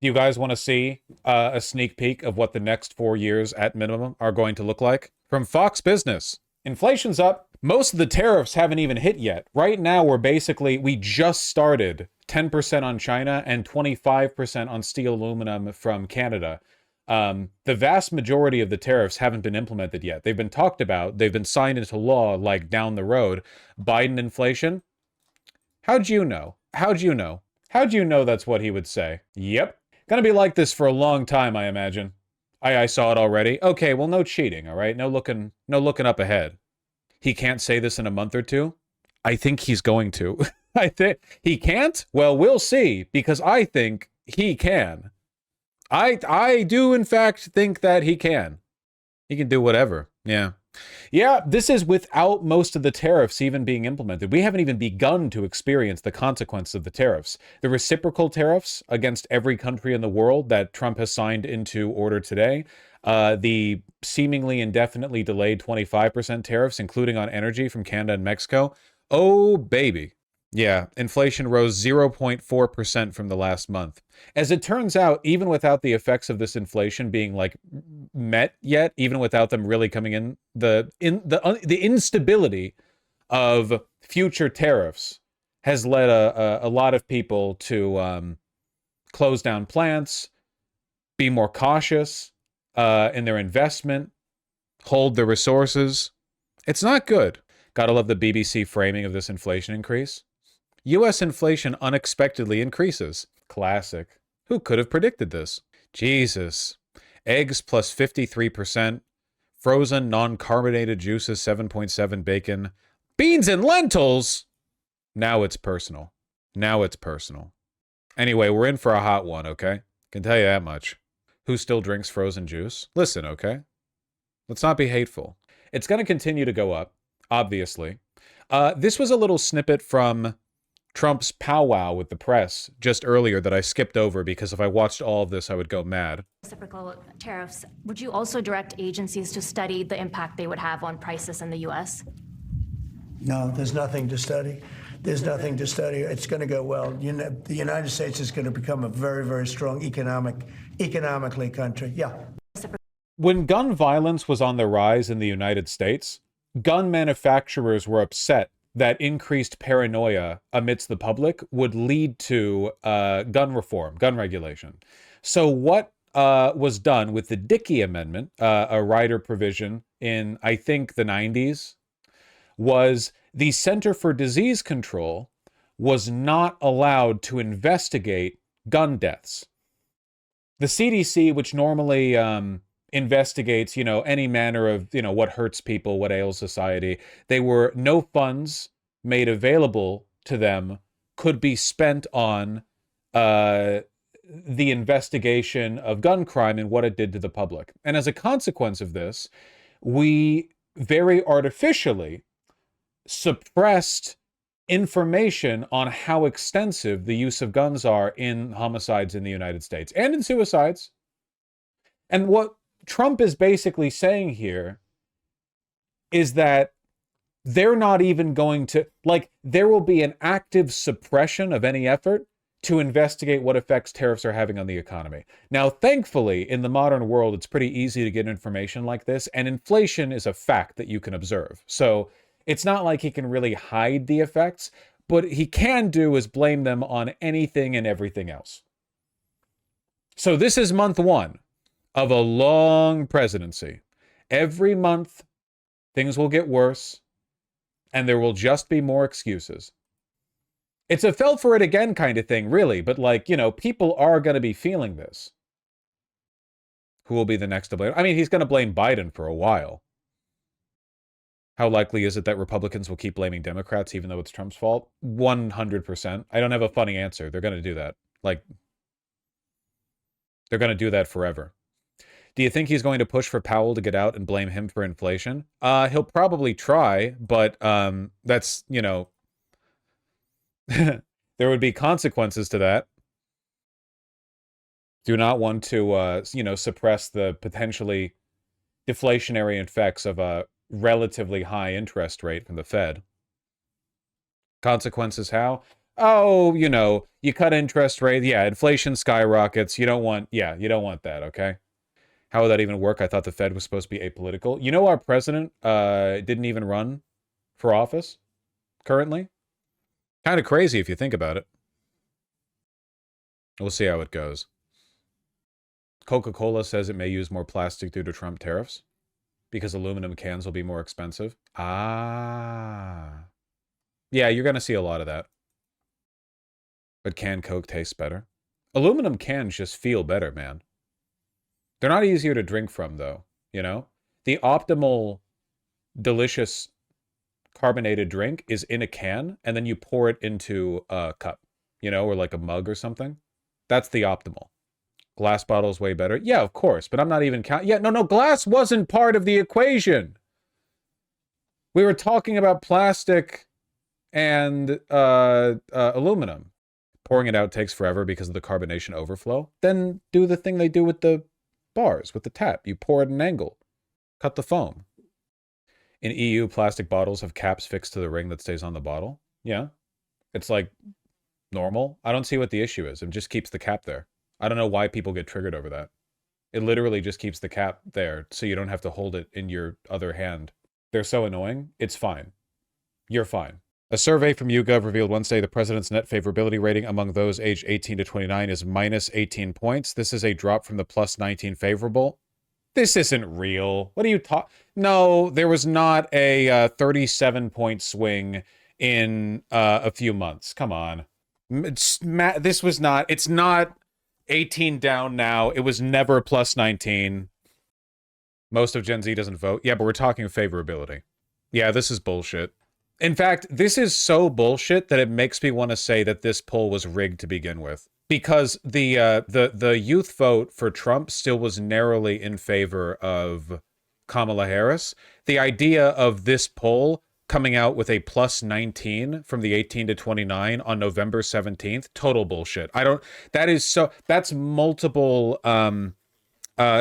Do you guys want to see a sneak peek of what the next 4 years at minimum are going to look like? From Fox Business, inflation's up. Most of the tariffs haven't even hit yet. Right now, we just started 10% on China and 25% on steel aluminum from Canada. The vast majority of the tariffs haven't been implemented yet. They've been talked about, they've been signed into law like down the road. Biden inflation, how'd you know? How'd you know? How'd you know that's what he would say? Yep. Gonna be like this for a long time, I imagine. I saw it already. Okay, well, no cheating, all right? No looking up ahead. He can't say this in a month or two. I think he's going to. I think he can't. Well, we'll see, because I think he can. I do in fact think that he can. He can do whatever. Yeah. Yeah, this is without most of the tariffs even being implemented. We haven't even begun to experience the consequences of the tariffs. The reciprocal tariffs against every country in the world that Trump has signed into order today, the seemingly indefinitely delayed 25% tariffs, including on energy from Canada and Mexico. Oh, baby. Yeah, inflation rose 0.4% from the last month. As it turns out, even without the effects of this inflation being like met yet, even without them really coming in, the instability of future tariffs has led a lot of people to close down plants, be more cautious in their investment, hold their resources. It's not good. Gotta love the BBC framing of this inflation increase. U.S. inflation unexpectedly increases. Classic. Who could have predicted this? Jesus. Eggs plus 53%. Frozen non-carbonated juices 7.7 bacon. Beans and lentils! Now it's personal. Now it's personal. Anyway, we're in for a hot one, okay? Can tell you that much. Who still drinks frozen juice? Listen, okay? Let's not be hateful. It's going to continue to go up, obviously. This was a little snippet from Trump's powwow with the press just earlier that I skipped over because if I watched all of this, I would go mad. Reciprocal tariffs, would you also direct agencies to study the impact they would have on prices in the U.S.? No, there's nothing to study. There's nothing to study. It's going to go well. The United States is going to become a very, very strong economically country. Yeah. When gun violence was on the rise in the United States, gun manufacturers were upset that increased paranoia amidst the public would lead to gun reform, gun regulation. So what was done with the Dickey Amendment, a rider provision in, I think, the 90s, was the Center for Disease Control was not allowed to investigate gun deaths. The CDC, which normally investigates, any manner of, what hurts people, what ails society. No funds made available to them could be spent on the investigation of gun crime and what it did to the public. And as a consequence of this, we very artificially suppressed information on how extensive the use of guns are in homicides in the United States and in suicides. And what Trump is basically saying here is that they're not even going to, there will be an active suppression of any effort to investigate what effects tariffs are having on the economy. Now, thankfully, in the modern world, it's pretty easy to get information like this, and inflation is a fact that you can observe. So it's not like he can really hide the effects, but he can do is blame them on anything and everything else. So this is month one of a long presidency. Every month, things will get worse, and there will just be more excuses. It's a felt for it again kind of thing, really, but people are going to be feeling this. Who will be the next to blame? I mean, he's going to blame Biden for a while. How likely is it that Republicans will keep blaming Democrats even though it's Trump's fault? 100%. I don't have a funny answer. They're going to do that. They're going to do that forever. Do you think he's going to push for Powell to get out and blame him for inflation? He'll probably try, but that's, there would be consequences to that. Do not want to, suppress the potentially deflationary effects of a relatively high interest rate from the Fed. Consequences how? Oh, you know, you cut interest rate. Yeah, inflation skyrockets. You don't want that, okay? How would that even work? I thought the Fed was supposed to be apolitical. You know, our president didn't even run for office currently. Kind of crazy if you think about it. We'll see how it goes. Coca-Cola says it may use more plastic due to Trump tariffs because aluminum cans will be more expensive. Ah. Yeah, you're going to see a lot of that. But can Coke taste better? Aluminum cans just feel better, man. They're not easier to drink from, though, you know? The optimal, delicious carbonated drink is in a can, and then you pour it into a cup, you know, or like a mug or something. That's the optimal. Glass bottle's way better. Yeah, of course, but I'm not even counting. Yeah, no, glass wasn't part of the equation. We were talking about plastic and aluminum. Pouring it out takes forever because of the carbonation overflow. Then do the thing they do with the bars, with the tap. You pour it at an angle. Cut the foam. In EU, plastic bottles have caps fixed to the ring that stays on the bottle. Yeah. It's like normal. I don't see what the issue is. It just keeps the cap there. I don't know why people get triggered over that. It literally just keeps the cap there so you don't have to hold it in your other hand. They're so annoying. It's fine. You're fine. A survey from YouGov revealed Wednesday the president's net favorability rating among those aged 18 to 29 is minus 18 points. This is a drop from the plus 19 favorable. This isn't real. What are you talking? No, there was not a 37-point swing in a few months. Come on. This was not. It's not 18 down now. It was never plus 19. Most of Gen Z doesn't vote. Yeah, but we're talking favorability. Yeah, this is bullshit. In fact, this is so bullshit that it makes me want to say that this poll was rigged to begin with. Because the youth vote for Trump still was narrowly in favor of Kamala Harris. The idea of this poll coming out with a plus 19 from the 18 to 29 on November 17th, total bullshit. That's multiple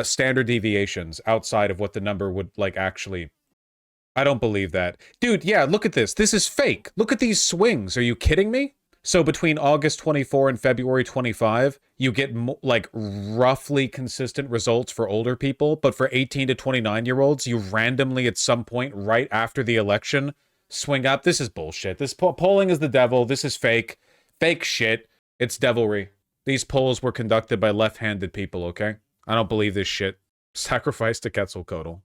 standard deviations outside of what the number would like actually. I don't believe that. Dude, yeah, look at this. This is fake. Look at these swings. Are you kidding me? So between August 24 and February 25, you get like roughly consistent results for older people, but for 18 to 29-year-olds, you randomly at some point right after the election swing up. This is bullshit. This polling is the devil. This is fake. Fake shit. It's devilry. These polls were conducted by left-handed people, okay? I don't believe this shit. Sacrifice to Quetzalcoatl.